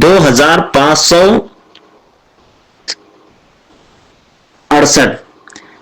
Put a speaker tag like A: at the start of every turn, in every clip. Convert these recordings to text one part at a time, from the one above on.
A: 2568।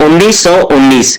A: 1919।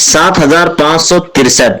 A: 7563।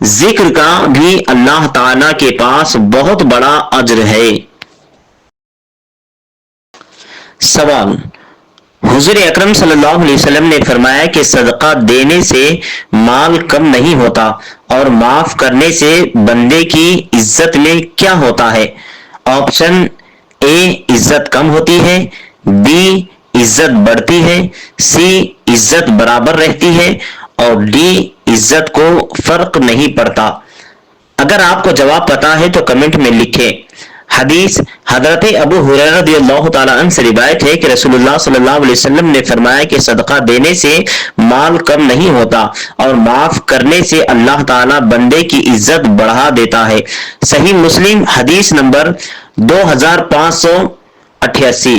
A: ذکر کا بھی اللہ تعالیٰ کے پاس بہت بڑا اجر ہے۔ سوال: حضور اکرم صلی اللہ علیہ وسلم نے فرمایا کہ صدقہ دینے سے مال کم نہیں ہوتا اور معاف کرنے سے بندے کی عزت میں کیا ہوتا ہے؟ آپشن اے عزت کم ہوتی ہے، بی عزت بڑھتی ہے، سی عزت برابر رہتی ہے اور ڈی عزت کو فرق نہیں پڑتا۔ اگر آپ کو جواب پتا ہے تو کمنٹ میں لکھیں۔ حدیث حضرت ابو ہریرہ رضی اللہ تعالیٰ عنہ سے روایت ہے کہ رسول اللہ صلی اللہ علیہ وسلم نے فرمایا کہ صدقہ دینے سے مال کم نہیں ہوتا اور معاف کرنے سے اللہ تعالیٰ بندے کی عزت بڑھا دیتا ہے۔ صحیح مسلم حدیث نمبر 2588۔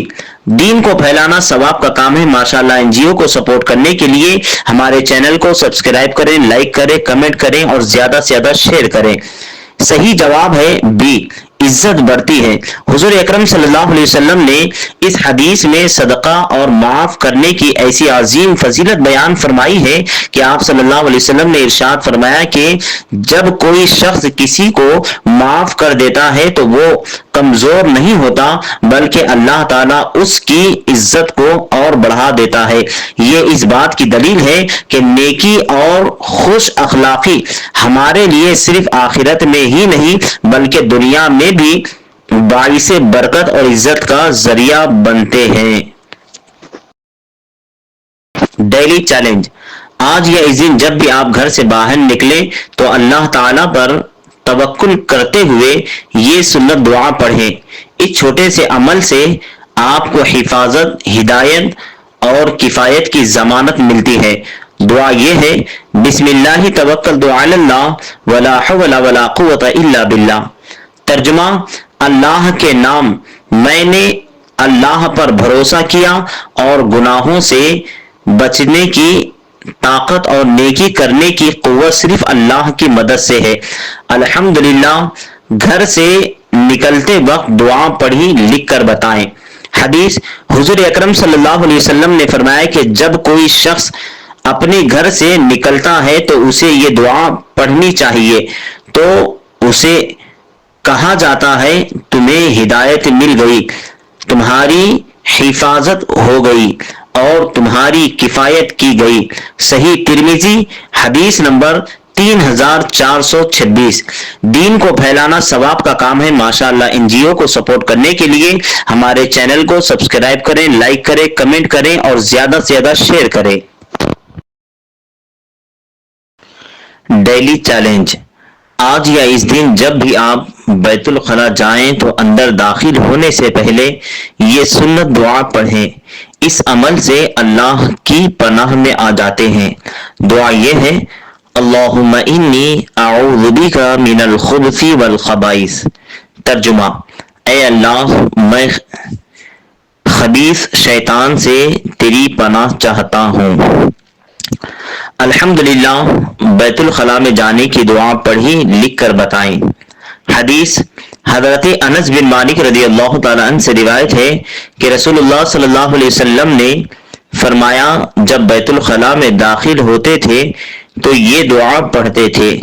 A: دین کو پھیلانا ثواب کا کام ہے۔ ماشاءاللہ این جی او کو سپورٹ کرنے کے لیے ہمارے چینل کو سبسکرائب کریں، لائک کریں، کمنٹ کریں اور زیادہ سے زیادہ شیئر کریں۔ صحیح جواب ہے بی، عزت بڑھتی ہے۔ حضور اکرم صلی اللہ علیہ وسلم نے اس حدیث میں صدقہ اور معاف کرنے کی ایسی عظیم فضیلت بیان فرمائی ہے کہ آپ صلی اللہ علیہ وسلم نے ارشاد فرمایا کہ جب کوئی شخص کسی کو معاف کر دیتا ہے تو وہ کمزور نہیں ہوتا بلکہ اللہ تعالیٰ اس کی عزت کو اور بڑھا دیتا ہے۔ یہ اس بات کی دلیل ہے کہ نیکی اور خوش اخلاقی ہمارے لیے صرف آخرت میں ہی نہیں بلکہ دنیا میں بھی باعث برکت اور عزت کا ذریعہ بنتے ہیں۔ ڈیلی چیلنج: آج یا اس دن جب بھی آپ گھر سے باہر نکلیں تو اللہ تعالیٰ پر توکل کرتے ہوئے یہ سنت دعا پڑھیں۔ اس چھوٹے سے عمل سے آپ کو حفاظت، ہدایت اور کفایت کی ضمانت ملتی ہے۔ دعا یہ ہے: بسم اللہ توکلت علی اللہ ولا حول ولا قوت الا باللہ۔ ترجمہ: اللہ کے نام، میں نے اللہ پر بھروسہ کیا اور گناہوں سے بچنے کی طاقت اور نیکی کرنے کی قوت صرف اللہ کی مدد سے ہے۔ الحمدللہ۔ گھر سے نکلتے وقت دعا پڑھی لکھ کر بتائیں۔ حدیث حضور اکرم صلی اللہ علیہ وسلم نے فرمایا کہ جب کوئی شخص اپنے گھر سے نکلتا ہے تو اسے یہ دعا پڑھنی چاہیے تو اسے کہا جاتا ہے تمہیں ہدایت مل گئی، تمہاری حفاظت ہو گئی اور تمہاری کفایت کی گئی۔ صحیح ترمذی حدیث نمبر 3426۔ دین کو پھیلانا ثواب کا کام ہے۔ ماشاءاللہ این جی او کو سپورٹ کرنے کے لیے ہمارے چینل کو سبسکرائب کریں، لائک کریں، کمنٹ کریں اور زیادہ سے زیادہ شیئر کریں۔ ڈیلی چیلنج: آج یا اس دن جب بھی آپ بیت الخلاء جائیں تو اندر داخل ہونے سے پہلے یہ سنت دعا پڑھیں۔ اس عمل سے اللہ کی پناہ میں آ جاتے ہیں۔ دعا یہ ہے: اللہم انی اعوذ بک من الخبث والخبائث۔ ترجمہ: اے اللہ، میں خبیث شیطان سے تیری پناہ چاہتا ہوں۔ الحمدللہ۔ بیت الخلاء میں جانے کی دعا پڑھی لکھ کر بتائیں۔ حدیث حضرت انس بن مالک رضی اللہ تعالیٰ عنہ سے روایت ہے کہ رسول اللہ صلی اللہ علیہ وسلم نے فرمایا جب بیت الخلاء میں داخل ہوتے تھے تو یہ دعا پڑھتے تھے۔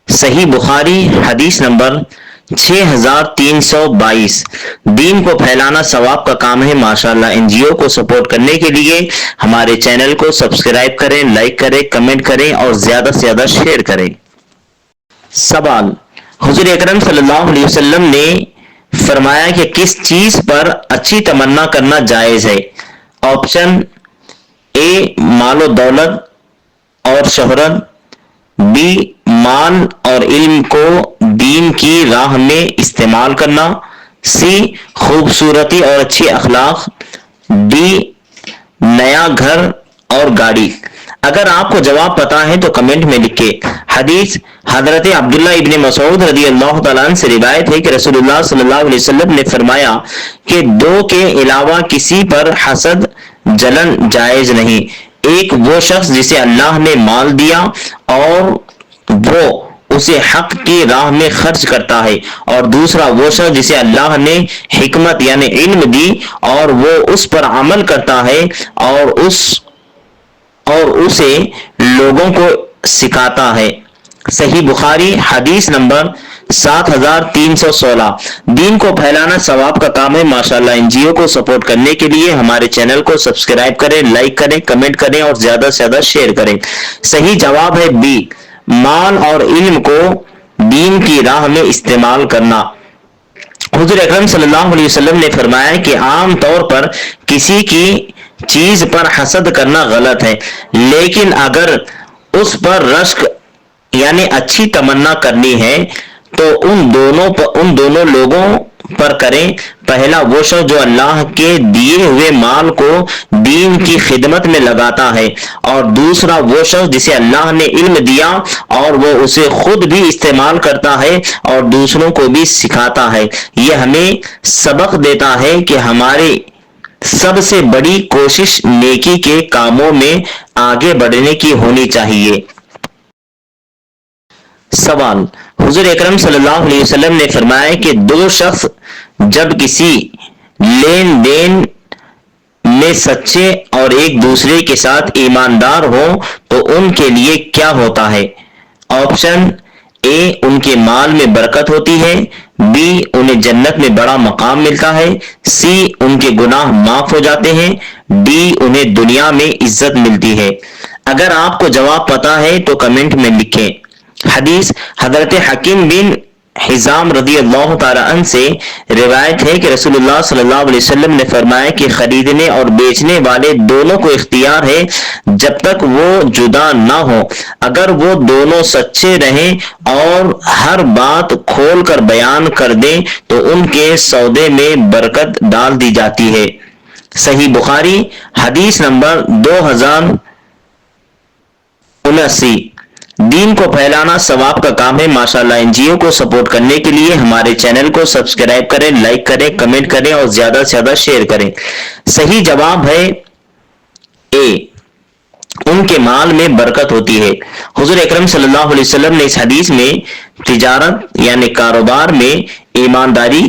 A: صحیح بخاری حدیث نمبر 6322۔ دین کو پھیلانا ثواب کا کام ہے۔ ماشاءاللہ این جی او کو سپورٹ کرنے کے لیے ہمارے چینل کو سبسکرائب کریں، لائک کریں، کمنٹ کریں اور زیادہ سے زیادہ شیئر کریں۔ سوال: حضور اکرم صلی اللہ علیہ وسلم نے فرمایا کہ کس چیز پر اچھی تمنا کرنا جائز ہے؟ آپشن اے مال و دولت اور شہرت، بی مال اور علم کو دین کی راہ میں استعمال کرنا، سی خوبصورتی اور اچھی اخلاق، ڈی نیا گھر اور گاڑی۔ اگر آپ کو جواب پتا ہے تو کمنٹ میں لکھیں۔ حدیث حضرت عبداللہ ابن مسعود رضی اللہ تعالیٰ عنہ سے روایت ہے کہ رسول اللہ صلی اللہ علیہ وسلم نے فرمایا کہ دو کے علاوہ کسی پر حسد جلن جائز نہیں۔ ایک وہ شخص جسے اللہ نے مال دیا اور وہ اسے حق کی راہ میں خرچ کرتا ہے، اور دوسرا وہ شخص جسے اللہ نے حکمت یعنی علم دی اور وہ اس پر عمل کرتا ہے اور اسے لوگوں کو سکھاتا ہے۔ صحیح بخاری حدیث نمبر 7316۔ دین کو پھیلانا ثواب کا کام ہے۔ ماشاءاللہ ان جیو کو سپورٹ کرنے کے لیے ہمارے چینل کو سبسکرائب کریں، لائک کریں، کمنٹ کریں اور زیادہ سے زیادہ شیئر کریں۔ صحیح جواب ہے بی، مال اور علم کو دین کی راہ میں استعمال کرنا۔ حضور اکرم صلی اللہ علیہ وسلم نے فرمایا کہ عام طور پر کسی کی چیز پر حسد کرنا غلط ہے، لیکن اگر اس پر رشک یعنی اچھی تمنا کرنی ہے تو ان دونوں لوگوں پر کریں۔ پہلا وہ شخص جو اللہ کے دیے ہوئے مال کو دین کی خدمت میں لگاتا ہے، اور دوسرا وہ شخص جسے اللہ نے علم دیا اور وہ اسے خود بھی استعمال کرتا ہے اور دوسروں کو بھی سکھاتا ہے۔ یہ ہمیں سبق دیتا ہے کہ ہمارے سب سے بڑی کوشش نیکی کے کاموں میں آگے بڑھنے کی ہونی چاہیے۔ سوال: حضور اکرم صلی اللہ علیہ وسلم نے فرمایا کہ دو شخص جب کسی لین دین میں سچے اور ایک دوسرے کے ساتھ ایماندار ہوں تو ان کے لیے کیا ہوتا ہے؟ آپشن اے، ان کے مال میں برکت ہوتی ہے، بی، انہیں جنت میں بڑا مقام ملتا ہے، سی، ان کے گناہ معاف ہو جاتے ہیں، ڈی، انہیں دنیا میں عزت ملتی ہے۔ اگر آپ کو جواب پتا ہے تو کمنٹ میں لکھیں۔ حدیث: حضرت حکیم بن حزام رضی اللہ تعالی عنہ سے روایت ہے کہ رسول اللہ صلی اللہ علیہ وسلم نے فرمایا کہ خریدنے اور بیچنے والے دونوں کو اختیار ہے جب تک وہ جدا نہ ہو۔ اگر وہ دونوں سچے رہیں اور ہر بات کھول کر بیان کر دیں تو ان کے سودے میں برکت ڈال دی جاتی ہے۔ صحیح بخاری حدیث نمبر 2079۔ دین کو پھیلانا ثواب کا کام ہے۔ ماشاءاللہ ان جیو کو سپورٹ کرنے کے لیے ہمارے چینل کو سبسکرائب کریں، لائک کریں، کمنٹ کریں اور زیادہ سے زیادہ شیئر کریں۔ صحیح جواب ہے اے، ان کے مال میں برکت ہوتی ہے۔ حضور اکرم صلی اللہ علیہ وسلم نے اس حدیث میں تجارت یعنی کاروبار میں ایمانداری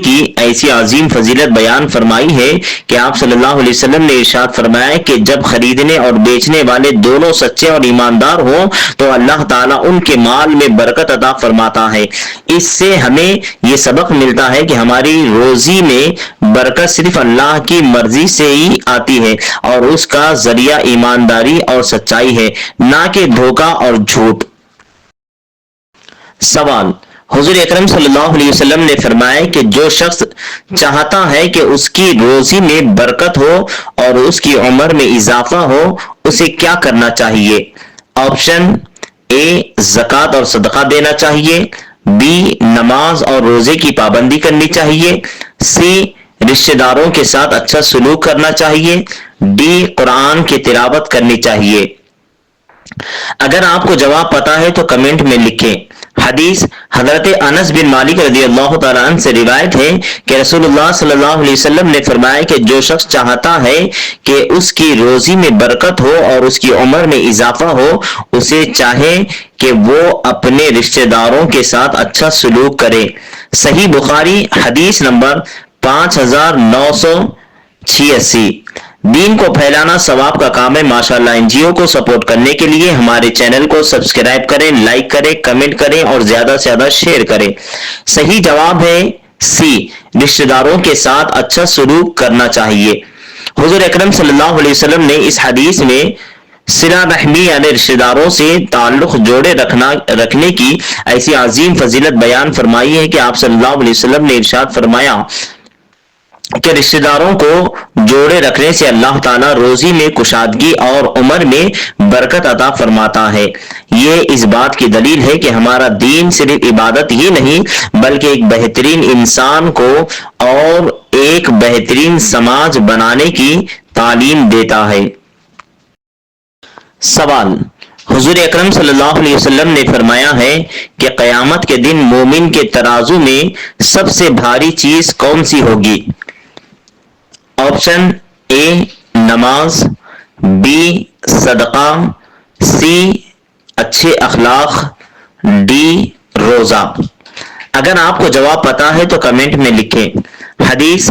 A: کی ایسی عظیم فضیلت بیان فرمائی ہے کہ آپ صلی اللہ علیہ وسلم نے ارشاد فرمایا کہ جب خریدنے اور بیچنے والے دونوں سچے اور ایماندار ہوں تو اللہ تعالیٰ ان کے مال میں برکت عطا فرماتا ہے۔ اس سے ہمیں یہ سبق ملتا ہے کہ ہماری روزی میں برکت صرف اللہ کی مرضی سے ہی آتی ہے اور اس کا ذریعہ ایمانداری اور سچائی ہے، نہ کہ دھوکہ اور جھوٹ۔ سوال: حضور اکرم صلی اللہ علیہ وسلم نے فرمایا کہ جو شخص چاہتا ہے کہ اس کی روزی میں برکت ہو اور اس کی عمر میں اضافہ ہو، اسے کیا کرنا چاہیے؟ آپشن اے، زکوٰۃ اور صدقہ دینا چاہیے، بی، نماز اور روزے کی پابندی کرنی چاہیے، سی، رشتہ داروں کے ساتھ اچھا سلوک کرنا چاہیے، ڈی، قرآن کی تلاوت کرنی چاہیے۔ اگر آپ کو جواب پتا ہے تو کمنٹ میں لکھیں۔ حدیث: حضرت انس بن مالک رضی اللہ تعالیٰ عنہ سے روایت ہے کہ رسول اللہ صلی اللہ علیہ وسلم نے فرمایا کہ جو شخص چاہتا ہے کہ اس کی روزی میں برکت ہو اور اس کی عمر میں اضافہ ہو، اسے چاہے کہ وہ اپنے رشتہ داروں کے ساتھ اچھا سلوک کرے۔ صحیح بخاری حدیث نمبر 5986۔ دین کو پھیلانا ثواب کا کام ہے۔ ماشاءاللہ ان جیو کو سپورٹ کرنے کے لیے ہمارے چینل کو سبسکرائب کریں، لائک کریں، کمنٹ کریں اور زیادہ سے زیادہ شیئر کریں۔ صحیح جواب ہے سی، رشتہ داروں کے ساتھ اچھا سلوک کرنا چاہیے۔ حضور اکرم صلی اللہ علیہ وسلم نے اس حدیث میں صلہ رحمی یعنی رشتہ داروں سے تعلق جوڑے رکھنے کی ایسی عظیم فضیلت بیان فرمائی ہے کہ آپ صلی اللہ علیہ وسلم نے ارشاد فرمایا کہ رشتہ داروں کو جوڑے رکھنے سے اللہ تعالیٰ روزی میں کشادگی اور عمر میں برکت عطا فرماتا ہے۔ یہ اس بات کی دلیل ہے کہ ہمارا دین صرف عبادت ہی نہیں بلکہ ایک بہترین انسان کو اور ایک بہترین سماج بنانے کی تعلیم دیتا ہے۔ سوال: حضور اکرم صلی اللہ علیہ وسلم نے فرمایا ہے کہ قیامت کے دن مومن کے ترازو میں سب سے بھاری چیز کون سی ہوگی؟ آپشن اے، نماز، بی، صدقہ، سی، اچھے اخلاق، ڈی، روزہ۔ اگر آپ کو جواب پتا ہے تو کمنٹ میں لکھیں۔ حدیث: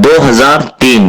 A: 2003।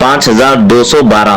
A: 5212।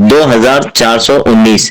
A: 2419।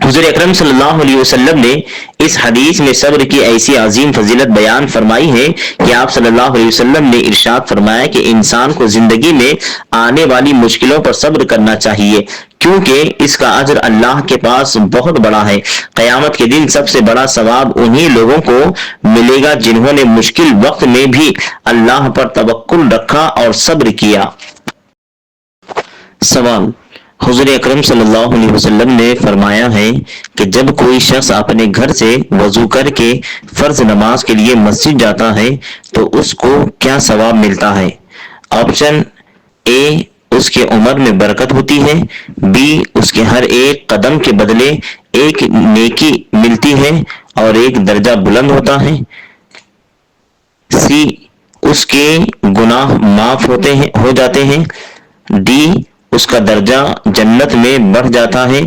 A: حضور اکرم صلی اللہ علیہ وسلم نے اس حدیث میں صبر کی ایسی عظیم فضیلت بیان فرمائی ہے کہ آپ صلی اللہ علیہ وسلم نے ارشاد فرمایا کہ انسان کو زندگی میں آنے والی مشکلوں پر صبر کرنا چاہیے، کیونکہ اس کا اجر اللہ کے پاس بہت بڑا ہے۔ قیامت کے دن سب سے بڑا ثواب انہی لوگوں کو ملے گا جنہوں نے مشکل وقت میں بھی اللہ پر توکل رکھا اور صبر کیا۔ سوال: حضور اکرم صلی اللہ علیہ وسلم نے فرمایا ہے کہ جب کوئی شخص اپنے گھر سے وضو کر کے فرض نماز کے لیے مسجد جاتا ہے تو اس کو کیا ثواب ملتا ہے؟ آپشن اے، اس کے عمر میں برکت ہوتی ہے، بی، اس کے ہر ایک قدم کے بدلے ایک نیکی ملتی ہے اور ایک درجہ بلند ہوتا ہے، سی، اس کے گناہ معاف ہو جاتے ہیں، ڈی، اس کا درجہ جنت میں بڑھ جاتا ہے۔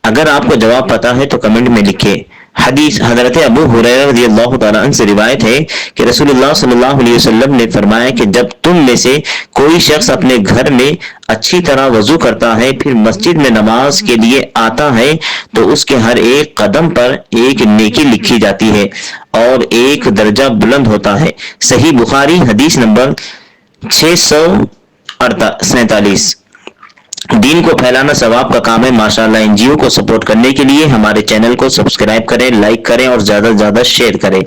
A: اگر آپ کو جواب پتا ہے تو کمنٹ میں لکھیں۔ حدیث: حضرت ابو ہریرہ رضی اللہ تعالیٰ عنہ سے روایت ہے کہ رسول اللہ صلی اللہ علیہ وسلم نے فرمایا کہ جب تم میں سے کوئی شخص اپنے گھر میں اچھی طرح وضو کرتا ہے پھر مسجد میں نماز کے لیے آتا ہے تو اس کے ہر ایک قدم پر ایک نیکی لکھی جاتی ہے اور ایک درجہ بلند ہوتا ہے۔ صحیح بخاری حدیث نمبر 647۔ دین کو پھیلانا ثواب کا کام ہے۔ ماشاءاللہ این جی او کو سپورٹ کرنے کے لیے ہمارے چینل کو سبسکرائب کریں، لائک کریں اور زیادہ سے زیادہ شیئر کریں۔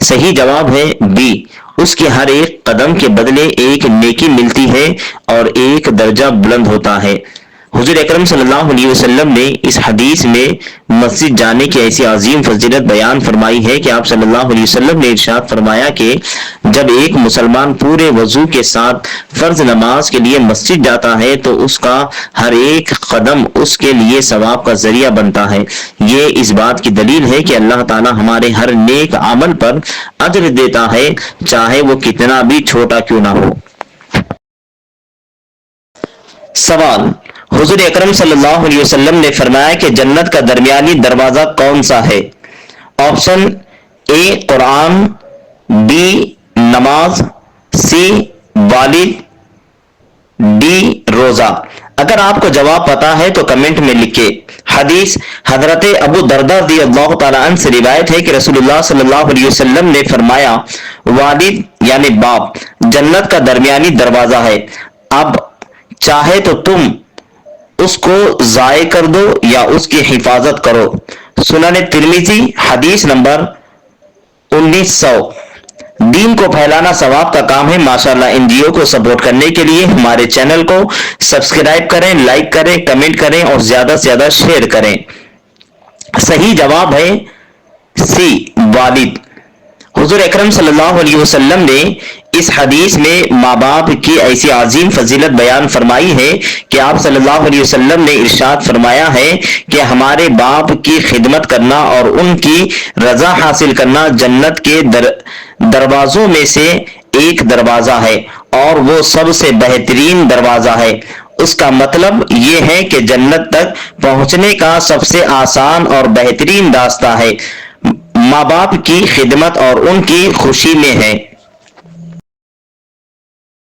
A: صحیح جواب ہے بی، اس کے ہر ایک قدم کے بدلے ایک نیکی ملتی ہے اور ایک درجہ بلند ہوتا ہے۔ حضور اکرم صلی اللہ علیہ وسلم نے اس حدیث میں مسجد جانے کی ایسی عظیم فضیلت بیان فرمائی ہے کہ آپ صلی اللہ علیہ وسلم نے ارشاد فرمایا کہ جب ایک مسلمان پورے وضو کے ساتھ فرض نماز کے لیے مسجد جاتا ہے تو اس کا ہر ایک قدم اس کے لیے ثواب کا ذریعہ بنتا ہے۔ یہ اس بات کی دلیل ہے کہ اللہ تعالی ہمارے ہر نیک عمل پر اجر دیتا ہے، چاہے وہ کتنا بھی چھوٹا کیوں نہ ہو۔ سوال: حضور اکرم صلی اللہ علیہ وسلم نے فرمایا کہ جنت کا درمیانی دروازہ کون سا ہے؟ آپشن اے، قرآن، بی، نماز، سی، والد، ڈی، روزہ۔ اگر آپ کو جواب پتا ہے تو کمنٹ میں لکھیں۔ حدیث: حضرت ابو درداء رضی اللہ تعالیٰ عنہ سے روایت ہے کہ رسول اللہ صلی اللہ علیہ وسلم نے فرمایا والد یعنی باپ جنت کا درمیانی دروازہ ہے، اب چاہے تو تم اس کو ضائع کر دو یا اس کی حفاظت کرو۔ سنن ترمذی حدیث نمبر 1900۔ دین کو پھیلانا ثواب کا کام ہے۔ ماشاءاللہ این جی او کو سپورٹ کرنے کے لیے ہمارے چینل کو سبسکرائب کریں، لائک کریں، کمنٹ کریں اور زیادہ سے زیادہ شیئر کریں۔ صحیح جواب ہے سی، والد۔ حضور اکرم صلی اللہ علیہ وسلم نے اس حدیث میں ماں باپ کی ایسی عظیم فضیلت بیان فرمائی ہے کہ آپ صلی اللہ علیہ وسلم نے ارشاد فرمایا ہے کہ ہمارے باپ کی خدمت کرنا اور ان کی رضا حاصل کرنا جنت کے دروازوں میں سے ایک دروازہ ہے اور وہ سب سے بہترین دروازہ ہے۔ اس کا مطلب یہ ہے کہ جنت تک پہنچنے کا سب سے آسان اور بہترین راستہ ہے ماں باپ کی خدمت اور ان کی خوشی میں ہے۔